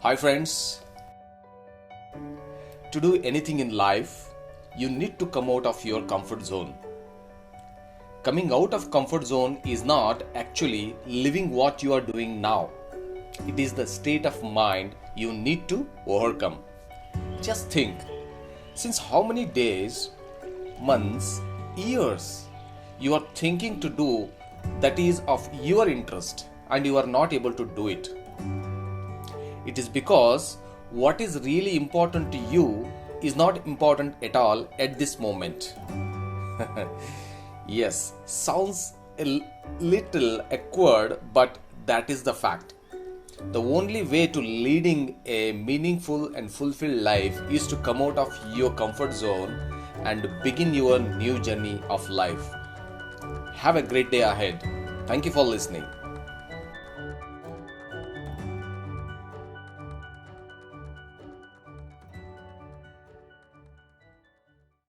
Hi friends. To do anything in life, you need to come out of your comfort zone. Coming out of comfort zone is not actually living what you are doing now. It is the state of mind you need to overcome. Just think, since how many days, months, years you are thinking to do that is of your interest and you are not able to do it. It is because what is really important to you is not important at all at this moment. Yes, sounds a little awkward, but that is the fact. The only way to leading a meaningful and fulfilled life is to come out of your comfort zone and begin your new journey of life. Have a great day ahead. Thank you for listening.